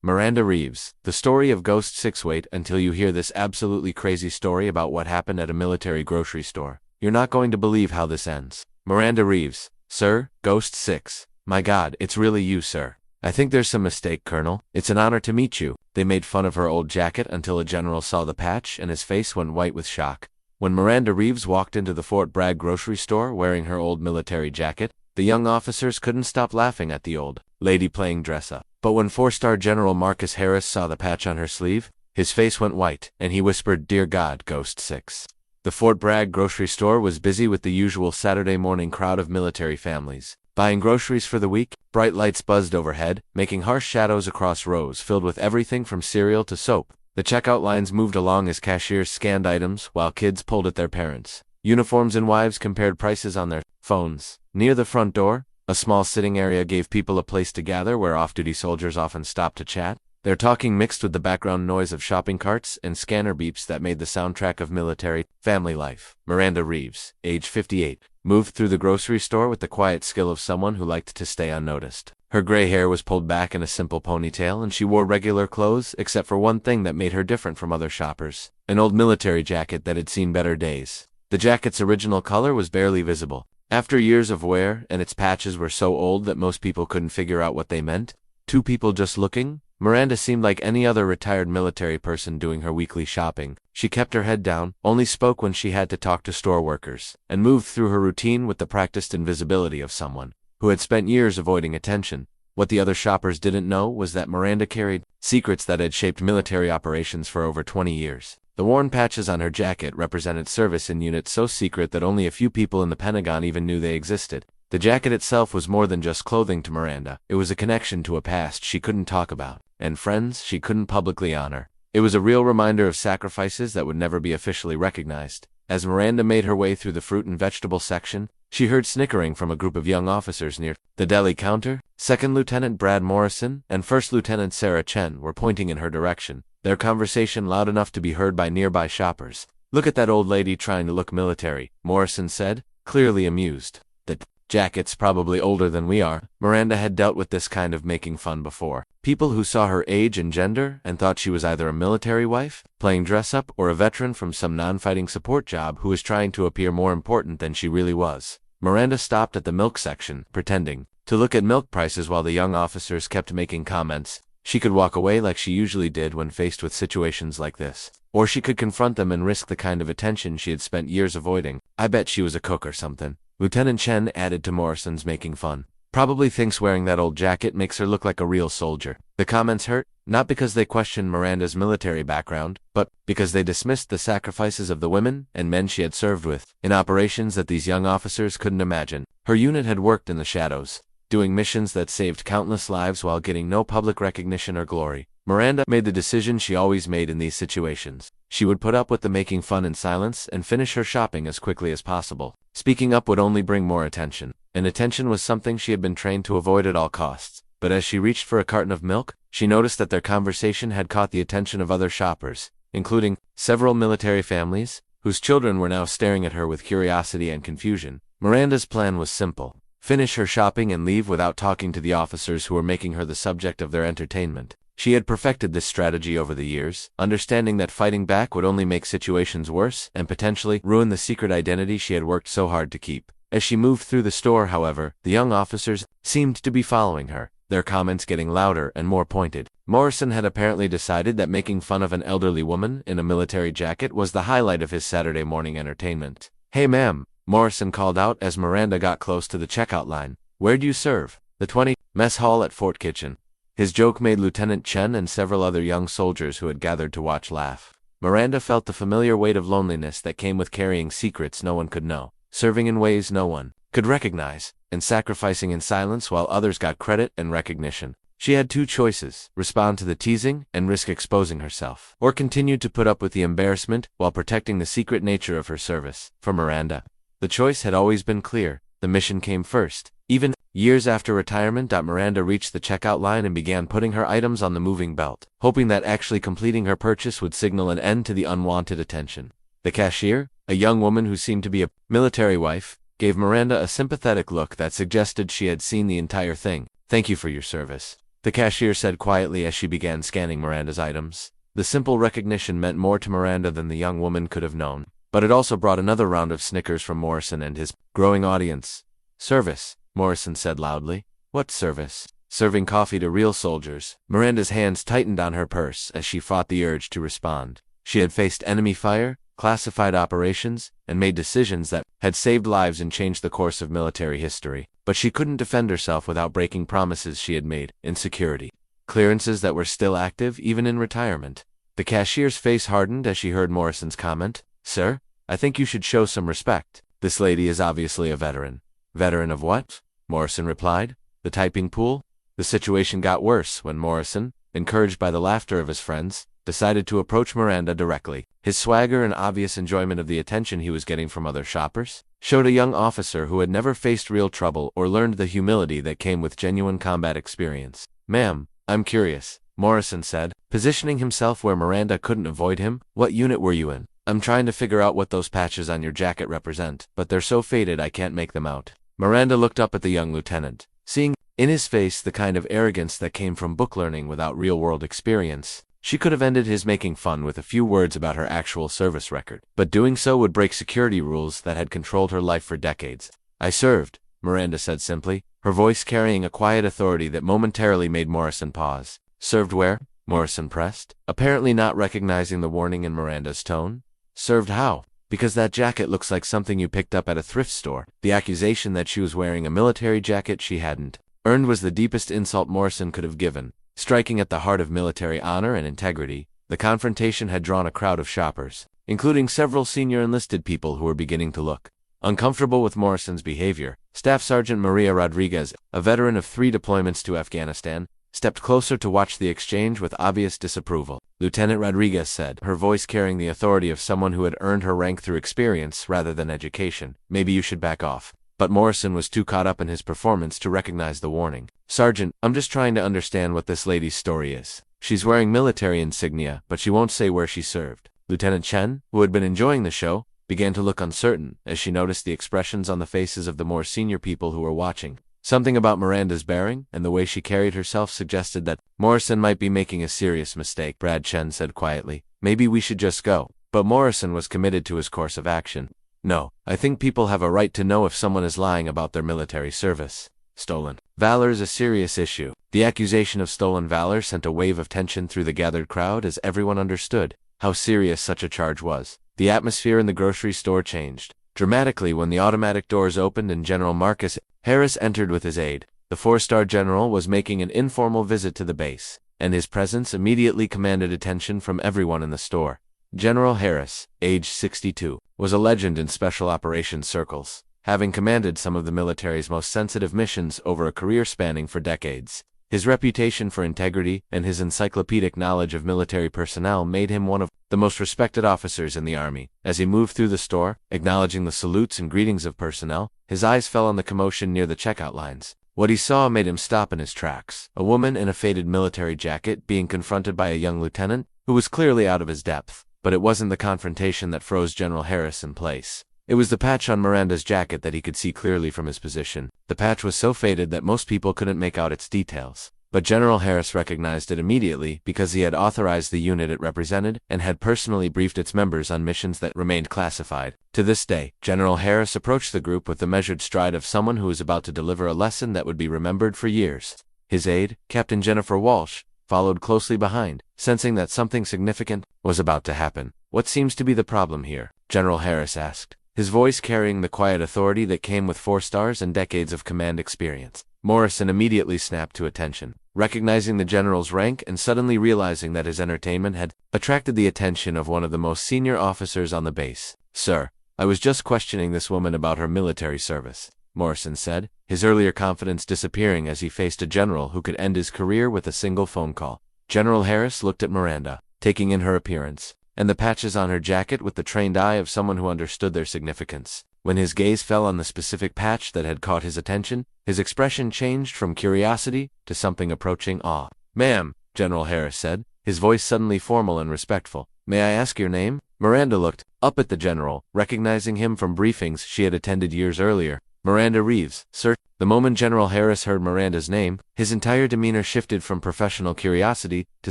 Miranda Reeves, the story of Ghost 6. Wait until you hear this absolutely crazy story about what happened at a military grocery store. You're not going to believe how this ends. Miranda Reeves, sir, Ghost 6. My God, it's really you, sir. I think there's some mistake, Colonel. It's an honor to meet you. They made fun of her old jacket until a general saw the patch and his face went white with shock. When Miranda Reeves walked into the Fort Bragg grocery store wearing her old military jacket, the young officers couldn't stop laughing at the old lady playing dress-up. But when 4-star General Marcus Harris saw the patch on her sleeve, his face went white, and he whispered, "Dear God, Ghost 6." The Fort Bragg grocery store was busy with the usual Saturday morning crowd of military families, buying groceries for the week. Bright lights buzzed overhead, making harsh shadows across rows filled with everything from cereal to soap. The checkout lines moved along as cashiers scanned items while kids pulled at their parents' uniforms and wives compared prices on their phones. Near the front door, a small sitting area gave people a place to gather where off-duty soldiers often stopped to chat. Their talking mixed with the background noise of shopping carts and scanner beeps that made the soundtrack of military family life. Miranda Reeves, age 58, moved through the grocery store with the quiet skill of someone who liked to stay unnoticed. Her gray hair was pulled back in a simple ponytail, and she wore regular clothes except for one thing that made her different from other shoppers: an old military jacket that had seen better days. The jacket's original color was barely visible. After years of wear, and its patches were so old that most people couldn't figure out what they meant, two people just looking, Miranda seemed like any other retired military person doing her weekly shopping. She kept her head down, only spoke when she had to talk to store workers, and moved through her routine with the practiced invisibility of someone who had spent years avoiding attention. What the other shoppers didn't know was that Miranda carried secrets that had shaped military operations for over 20 years. The worn patches on her jacket represented service in units so secret that only a few people in the Pentagon even knew they existed. The jacket itself was more than just clothing to Miranda. It was a connection to a past she couldn't talk about, and friends she couldn't publicly honor. It was a real reminder of sacrifices that would never be officially recognized. As Miranda made her way through the fruit and vegetable section, she heard snickering from a group of young officers near the deli counter. Second Lieutenant Brad Morrison and First Lieutenant Sarah Chen were pointing in her direction, their conversation loud enough to be heard by nearby shoppers. "Look at that old lady trying to look military," Morrison said, clearly amused. "The jacket's probably older than we are." Miranda had dealt with this kind of making fun before. People who saw her age and gender and thought she was either a military wife, playing dress-up, or a veteran from some non-fighting support job who was trying to appear more important than she really was. Miranda stopped at the milk section, pretending to look at milk prices while the young officers kept making comments. She could walk away like she usually did when faced with situations like this, or she could confront them and risk the kind of attention she had spent years avoiding. "I bet she was a cook or something," Lieutenant Chen added to Morrison's making fun. "Probably thinks wearing that old jacket makes her look like a real soldier." The comments hurt, not because they questioned Miranda's military background, but because they dismissed the sacrifices of the women and men she had served with, in operations that these young officers couldn't imagine. Her unit had worked in the shadows, doing missions that saved countless lives while getting no public recognition or glory. Miranda made the decision she always made in these situations. She would put up with the making fun in silence and finish her shopping as quickly as possible. Speaking up would only bring more attention, and attention was something she had been trained to avoid at all costs. But as she reached for a carton of milk, she noticed that their conversation had caught the attention of other shoppers, including several military families, whose children were now staring at her with curiosity and confusion. Miranda's plan was simple: finish her shopping and leave without talking to the officers who were making her the subject of their entertainment. She had perfected this strategy over the years, understanding that fighting back would only make situations worse and potentially ruin the secret identity she had worked so hard to keep. As she moved through the store, however, the young officers seemed to be following her, their comments getting louder and more pointed. Morrison had apparently decided that making fun of an elderly woman in a military jacket was the highlight of his Saturday morning entertainment. "Hey ma'am," Morrison called out as Miranda got close to the checkout line. "Where do you serve?" "The 20 mess hall at Fort Kitchen." His joke made Lieutenant Chen and several other young soldiers who had gathered to watch laugh. Miranda felt the familiar weight of loneliness that came with carrying secrets no one could know, serving in ways no one could recognize, and sacrificing in silence while others got credit and recognition. She had two choices: respond to the teasing and risk exposing herself, or continue to put up with the embarrassment while protecting the secret nature of her service. For Miranda, the choice had always been clear. The mission came first. Even years after retirement, Miranda reached the checkout line and began putting her items on the moving belt, hoping that actually completing her purchase would signal an end to the unwanted attention. The cashier, a young woman who seemed to be a military wife, gave Miranda a sympathetic look that suggested she had seen the entire thing. "Thank you for your service." the cashier said quietly as she began scanning Miranda's items. The simple recognition meant more to Miranda than the young woman could have known, but it also brought another round of snickers from Morrison and his growing audience. "Service," Morrison said loudly. "What service?" "Serving coffee to real soldiers." Miranda's hands tightened on her purse as she fought the urge to respond. She had faced enemy fire, classified operations, and made decisions that had saved lives and changed the course of military history. But she couldn't defend herself without breaking promises she had made in security. Clearances that were still active even in retirement. The cashier's face hardened as she heard Morrison's comment. "Sir, I think you should show some respect. This lady is obviously a veteran." "Veteran of what?" Morrison replied. "The typing pool?" The situation got worse when Morrison, encouraged by the laughter of his friends, decided to approach Miranda directly. His swagger and obvious enjoyment of the attention he was getting from other shoppers showed a young officer who had never faced real trouble or learned the humility that came with genuine combat experience. "Ma'am, I'm curious," Morrison said, positioning himself where Miranda couldn't avoid him. "What unit were you in? I'm trying to figure out what those patches on your jacket represent, but they're so faded I can't make them out." Miranda looked up at the young lieutenant, seeing in his face the kind of arrogance that came from book learning without real-world experience. She could have ended his making fun with a few words about her actual service record, but doing so would break security rules that had controlled her life for decades. "I served," Miranda said simply, her voice carrying a quiet authority that momentarily made Morrison pause. "Served where?" Morrison pressed, apparently not recognizing the warning in Miranda's tone. "Served how?" "Because that jacket looks like something you picked up at a thrift store." The accusation that she was wearing a military jacket she hadn't earned was the deepest insult Morrison could have given, striking at the heart of military honor and integrity. The confrontation had drawn a crowd of shoppers, including several senior enlisted people who were beginning to look uncomfortable with Morrison's behavior. Staff Sergeant Maria Rodriguez, a veteran of 3 deployments to Afghanistan, stepped closer to watch the exchange with obvious disapproval. "Lieutenant Rodriguez said," her voice carrying the authority of someone who had earned her rank through experience rather than education, "maybe you should back off." But Morrison was too caught up in his performance to recognize the warning. "Sergeant, I'm just trying to understand what this lady's story is. She's wearing military insignia, but she won't say where she served." Lieutenant Chen, who had been enjoying the show, began to look uncertain as she noticed the expressions on the faces of the more senior people who were watching. Something about Miranda's bearing and the way she carried herself suggested that Morrison might be making a serious mistake. "Brad," Chen said quietly, "maybe we should just go." But Morrison was committed to his course of action. "No, I think people have a right to know if someone is lying about their military service." Stolen valor is a serious issue. The accusation of stolen valor sent a wave of tension through the gathered crowd as everyone understood how serious such a charge was. The atmosphere in the grocery store changed dramatically when the automatic doors opened and General Marcus Harris entered with his aide. The 4-star general was making an informal visit to the base, and his presence immediately commanded attention from everyone in the store. General Harris, age 62, was a legend in special operations circles, having commanded some of the military's most sensitive missions over a career spanning for decades. His reputation for integrity and his encyclopedic knowledge of military personnel made him one of the most respected officers in the Army. As he moved through the store, acknowledging the salutes and greetings of personnel, his eyes fell on the commotion near the checkout lines. What he saw made him stop in his tracks. A woman in a faded military jacket being confronted by a young lieutenant who was clearly out of his depth. But it wasn't the confrontation that froze General Harris in place. It was the patch on Miranda's jacket that he could see clearly from his position. The patch was so faded that most people couldn't make out its details. But General Harris recognized it immediately because he had authorized the unit it represented and had personally briefed its members on missions that remained classified. To this day, General Harris approached the group with the measured stride of someone who was about to deliver a lesson that would be remembered for years. His aide, Captain Jennifer Walsh, followed closely behind, sensing that something significant was about to happen. "What seems to be the problem here?" General Harris asked, his voice carrying the quiet authority that came with 4 stars and decades of command experience. Morrison immediately snapped to attention, recognizing the general's rank and suddenly realizing that his entertainment had attracted the attention of one of the most senior officers on the base. "Sir, I was just questioning this woman about her military service," Morrison said, his earlier confidence disappearing as he faced a general who could end his career with a single phone call. General Harris looked at Miranda, taking in her appearance and the patches on her jacket with the trained eye of someone who understood their significance. When his gaze fell on the specific patch that had caught his attention, his expression changed from curiosity to something approaching awe. "Ma'am," General Harris said, his voice suddenly formal and respectful, "may I ask your name?" Miranda looked up at the general, recognizing him from briefings she had attended years earlier. Miranda Reeves, sir. The moment General Harris heard Miranda's name, his entire demeanor shifted from professional curiosity to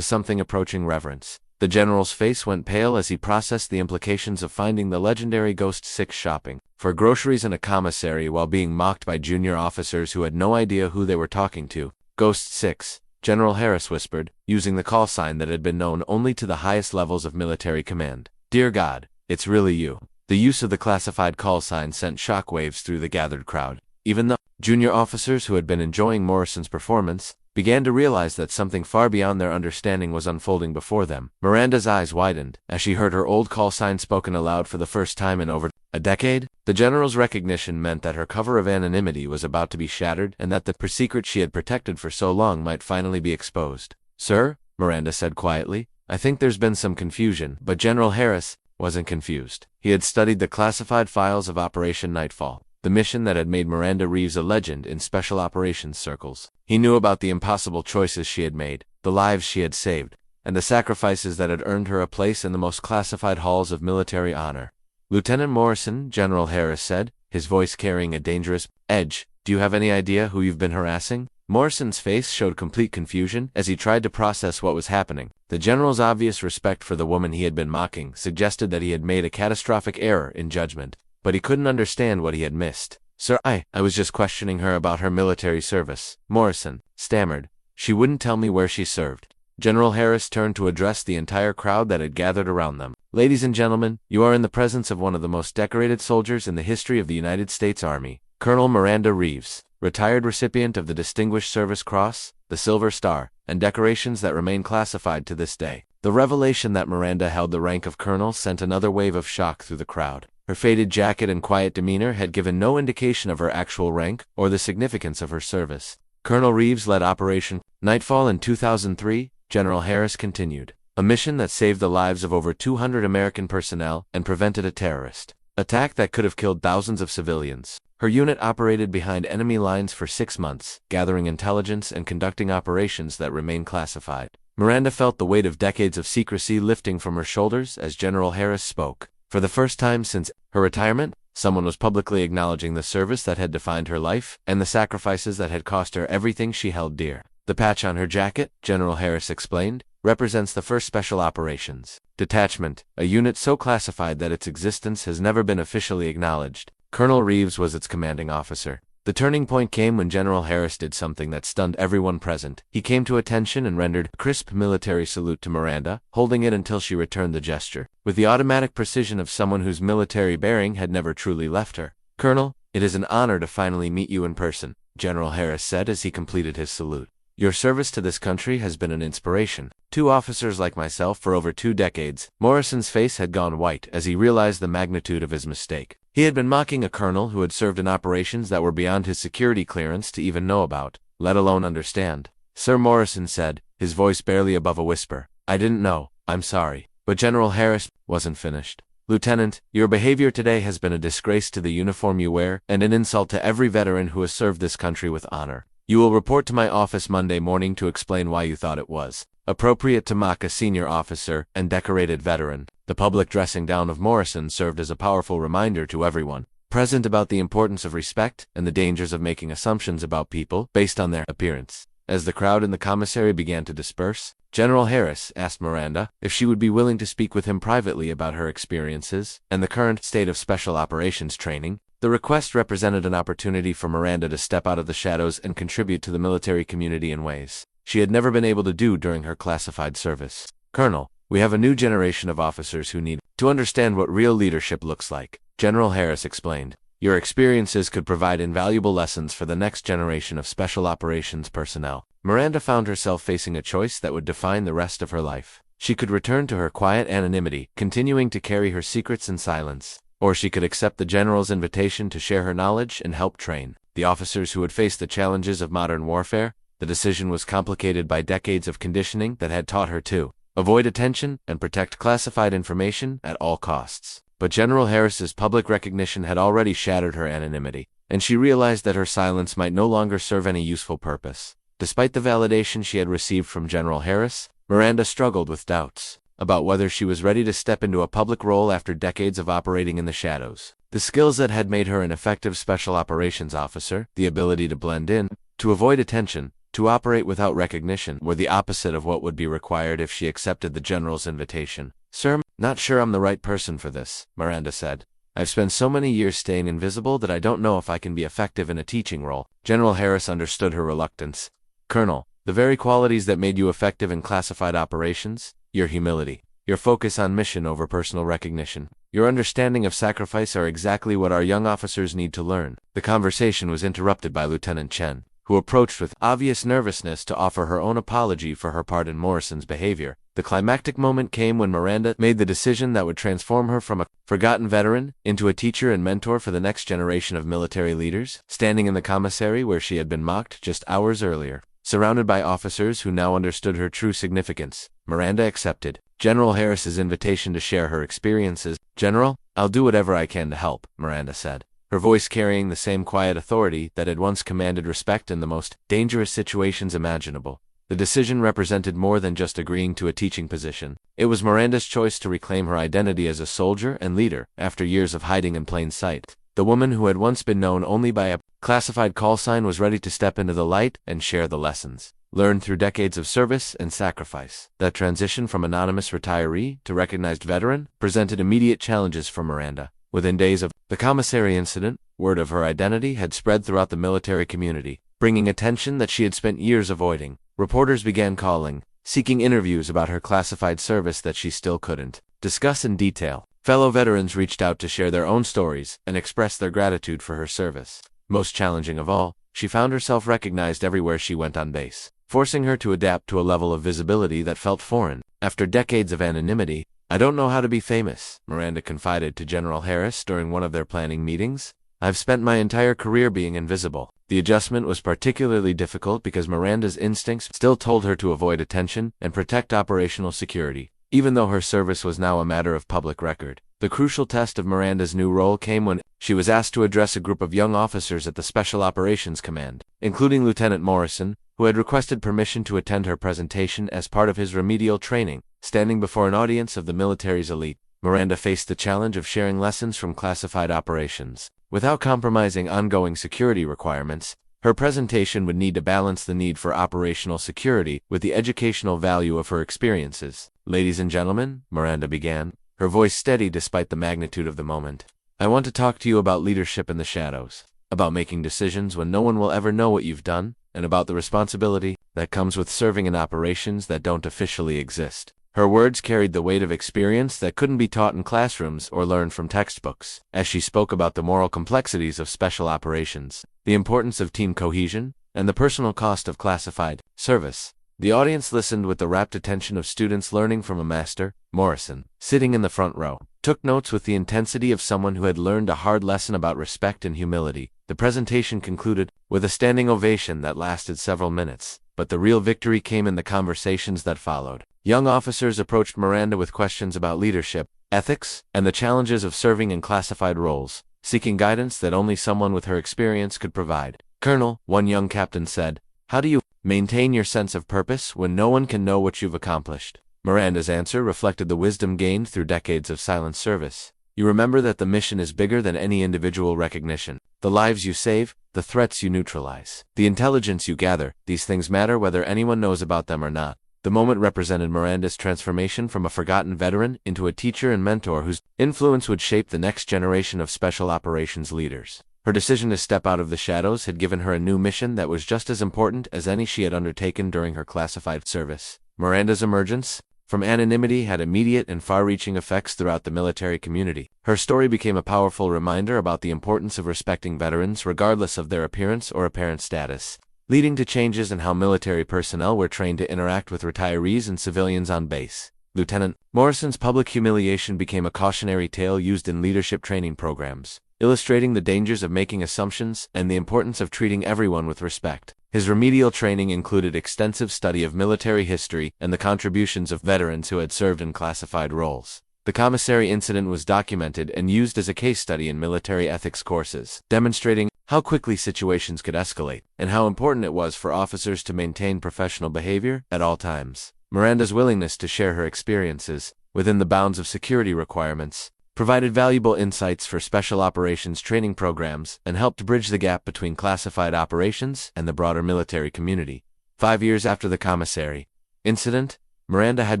something approaching reverence. The general's face went pale as he processed the implications of finding the legendary Ghost 6 shopping for groceries in a commissary while being mocked by junior officers who had no idea who they were talking to. Ghost 6, General Harris whispered, using the call sign that had been known only to the highest levels of military command. Dear God, it's really you. The use of the classified call sign sent shockwaves through the gathered crowd. Even the junior officers who had been enjoying Morrison's performance began to realize that something far beyond their understanding was unfolding before them. Miranda's eyes widened as she heard her old call sign spoken aloud for the first time in over a decade. The general's recognition meant that her cover of anonymity was about to be shattered and that the secret she had protected for so long might finally be exposed. Sir, Miranda said quietly, I think there's been some confusion, but General Harris wasn't confused. He had studied the classified files of Operation Nightfall, the mission that had made Miranda Reeves a legend in special operations circles. He knew about the impossible choices she had made, the lives she had saved, and the sacrifices that had earned her a place in the most classified halls of military honor. Lieutenant Morrison, General Harris said, his voice carrying a dangerous edge, do you have any idea who you've been harassing? Morrison's face showed complete confusion as he tried to process what was happening. The general's obvious respect for the woman he had been mocking suggested that he had made a catastrophic error in judgment, but he couldn't understand what he had missed. Sir, I was just questioning her about her military service, Morrison stammered. She wouldn't tell me where she served. General Harris turned to address the entire crowd that had gathered around them. Ladies and gentlemen, you are in the presence of one of the most decorated soldiers in the history of the United States Army, Colonel Miranda Reeves, retired recipient of the Distinguished Service Cross, the Silver Star, and decorations that remain classified to this day. The revelation that Miranda held the rank of colonel sent another wave of shock through the crowd. Her faded jacket and quiet demeanor had given no indication of her actual rank or the significance of her service. Colonel Reeves led Operation Nightfall in 2003, General Harris continued, a mission that saved the lives of over 200 American personnel and prevented a terrorist attack that could have killed thousands of civilians. Her unit operated behind enemy lines for 6 months, gathering intelligence and conducting operations that remain classified. Miranda felt the weight of decades of secrecy lifting from her shoulders as General Harris spoke. For the first time since her retirement, someone was publicly acknowledging the service that had defined her life and the sacrifices that had cost her everything she held dear. The patch on her jacket, General Harris explained, represents the 1st Special Operations Detachment, a unit so classified that its existence has never been officially acknowledged. Colonel Reeves was its commanding officer. The turning point came when General Harris did something that stunned everyone present. He came to attention and rendered a crisp military salute to Miranda, holding it until she returned the gesture, with the automatic precision of someone whose military bearing had never truly left her. Colonel, it is an honor to finally meet you in person, General Harris said as he completed his salute. Your service to this country has been an inspiration. 2 officers like myself for over 2 decades. Morrison's face had gone white as he realized the magnitude of his mistake. He had been mocking a colonel who had served in operations that were beyond his security clearance to even know about, let alone understand. Sir, Morrison said, his voice barely above a whisper. I didn't know, I'm sorry. But General Harris wasn't finished. Lieutenant, your behavior today has been a disgrace to the uniform you wear and an insult to every veteran who has served this country with honor. You will report to my office Monday morning to explain why you thought it was appropriate to mock a senior officer and decorated veteran. The public dressing down of Morrison served as a powerful reminder to everyone present about the importance of respect and the dangers of making assumptions about people based on their appearance. As the crowd in the commissary began to disperse, General Harris asked Miranda if she would be willing to speak with him privately about her experiences and the current state of special operations training. The request represented an opportunity for Miranda to step out of the shadows and contribute to the military community in ways she had never been able to do during her classified service. Colonel, we have a new generation of officers who need to understand what real leadership looks like, General Harris explained. Your experiences could provide invaluable lessons for the next generation of special operations personnel. Miranda found herself facing a choice that would define the rest of her life. She could return to her quiet anonymity, continuing to carry her secrets in silence, or she could accept the general's invitation to share her knowledge and help train the officers who would face the challenges of modern warfare. The decision was complicated by decades of conditioning that had taught her to avoid attention and protect classified information at all costs. But General Harris's public recognition had already shattered her anonymity, and she realized that her silence might no longer serve any useful purpose. Despite the validation she had received from General Harris, Miranda struggled with doubts about whether she was ready to step into a public role after decades of operating in the shadows. The skills that had made her an effective special operations officer, the ability to blend in, to avoid attention, to operate without recognition, were the opposite of what would be required if she accepted the general's invitation. "Sir, not sure I'm the right person for this," Miranda said. "I've spent so many years staying invisible that I don't know if I can be effective in a teaching role." General Harris understood her reluctance. "Colonel, the very qualities that made you effective in classified operations, your humility, your focus on mission over personal recognition, your understanding of sacrifice are exactly what our young officers need to learn." The conversation was interrupted by Lieutenant Chen, who approached with obvious nervousness to offer her own apology for her part in Morrison's behavior. The climactic moment came when Miranda made the decision that would transform her from a forgotten veteran into a teacher and mentor for the next generation of military leaders. Standing in the commissary where she had been mocked just hours earlier, surrounded by officers who now understood her true significance, Miranda accepted General Harris's invitation to share her experiences. "General, I'll do whatever I can to help," Miranda said, her voice carrying the same quiet authority that had once commanded respect in the most dangerous situations imaginable. The decision represented more than just agreeing to a teaching position. It was Miranda's choice to reclaim her identity as a soldier and leader after years of hiding in plain sight. The woman who had once been known only by a classified call sign was ready to step into the light and share the lessons learned through decades of service and sacrifice. That transition from anonymous retiree to recognized veteran presented immediate challenges for Miranda. Within days of the commissary incident, word of her identity had spread throughout the military community, bringing attention that she had spent years avoiding. Reporters began calling, seeking interviews about her classified service that she still couldn't discuss in detail. Fellow veterans reached out to share their own stories and express their gratitude for her service. Most challenging of all, she found herself recognized everywhere she went on base, forcing her to adapt to a level of visibility that felt foreign. After decades of anonymity, "I don't know how to be famous," Miranda confided to General Harris during one of their planning meetings. "I've spent my entire career being invisible." The adjustment was particularly difficult because Miranda's instincts still told her to avoid attention and protect operational security, even though her service was now a matter of public record. The crucial test of Miranda's new role came when she was asked to address a group of young officers at the Special Operations Command, including Lieutenant Morrison, who had requested permission to attend her presentation as part of his remedial training. Standing before an audience of the military's elite, Miranda faced the challenge of sharing lessons from classified operations. Without compromising ongoing security requirements, her presentation would need to balance the need for operational security with the educational value of her experiences. "Ladies and gentlemen," Miranda began, her voice steady despite the magnitude of the moment, "I want to talk to you about leadership in the shadows, about making decisions when no one will ever know what you've done, and about the responsibility that comes with serving in operations that don't officially exist." Her words carried the weight of experience that couldn't be taught in classrooms or learned from textbooks. As she spoke about the moral complexities of special operations, the importance of team cohesion, and the personal cost of classified service, the audience listened with the rapt attention of students learning from a master. Morrison, sitting in the front row, took notes with the intensity of someone who had learned a hard lesson about respect and humility. The presentation concluded with a standing ovation that lasted several minutes, but the real victory came in the conversations that followed. Young officers approached Miranda with questions about leadership, ethics, and the challenges of serving in classified roles, seeking guidance that only someone with her experience could provide. "Colonel," one young captain said, "how do you maintain your sense of purpose when no one can know what you've accomplished?" Miranda's answer reflected the wisdom gained through decades of silent service. "You remember that the mission is bigger than any individual recognition. The lives you save, the threats you neutralize, the intelligence you gather, these things matter whether anyone knows about them or not." The moment represented Miranda's transformation from a forgotten veteran into a teacher and mentor whose influence would shape the next generation of special operations leaders. Her decision to step out of the shadows had given her a new mission that was just as important as any she had undertaken during her classified service. Miranda's emergence from anonymity had immediate and far-reaching effects throughout the military community. Her story became a powerful reminder about the importance of respecting veterans regardless of their appearance or apparent status, leading to changes in how military personnel were trained to interact with retirees and civilians on base. Lieutenant Morrison's public humiliation became a cautionary tale used in leadership training programs, illustrating the dangers of making assumptions and the importance of treating everyone with respect. His remedial training included extensive study of military history and the contributions of veterans who had served in classified roles. The commissary incident was documented and used as a case study in military ethics courses, demonstrating how quickly situations could escalate and how important it was for officers to maintain professional behavior at all times. Miranda's willingness to share her experiences, within the bounds of security requirements, provided valuable insights for special operations training programs, and helped bridge the gap between classified operations and the broader military community. 5 years after the commissary incident, Miranda had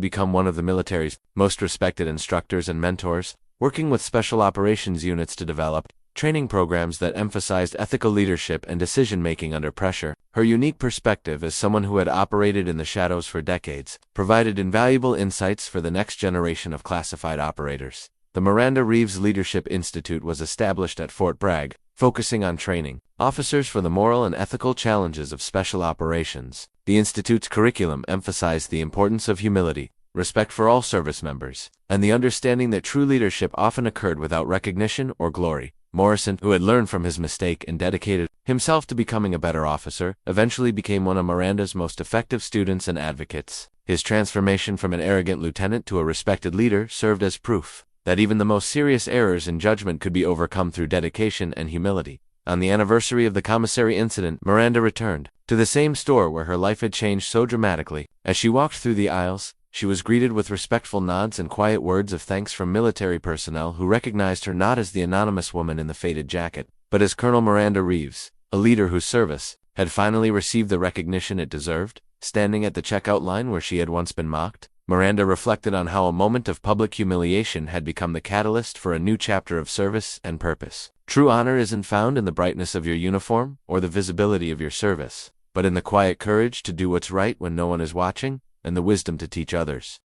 become one of the military's most respected instructors and mentors, working with special operations units to develop training programs that emphasized ethical leadership and decision-making under pressure. Her unique perspective as someone who had operated in the shadows for decades provided invaluable insights for the next generation of classified operators. The Miranda Reeves Leadership Institute was established at Fort Bragg, focusing on training officers for the moral and ethical challenges of special operations. The Institute's curriculum emphasized the importance of humility, respect for all service members, and the understanding that true leadership often occurred without recognition or glory. Morrison, who had learned from his mistake and dedicated himself to becoming a better officer, eventually became one of Miranda's most effective students and advocates. His transformation from an arrogant lieutenant to a respected leader served as proof that even the most serious errors in judgment could be overcome through dedication and humility. On the anniversary of the commissary incident, Miranda returned to the same store where her life had changed so dramatically. As she walked through the aisles, she was greeted with respectful nods and quiet words of thanks from military personnel who recognized her not as the anonymous woman in the faded jacket, but as Colonel Miranda Reeves, a leader whose service had finally received the recognition it deserved. Standing at the checkout line where she had once been mocked, Miranda reflected on how a moment of public humiliation had become the catalyst for a new chapter of service and purpose. True honor isn't found in the brightness of your uniform or the visibility of your service, but in the quiet courage to do what's right when no one is watching, and the wisdom to teach others.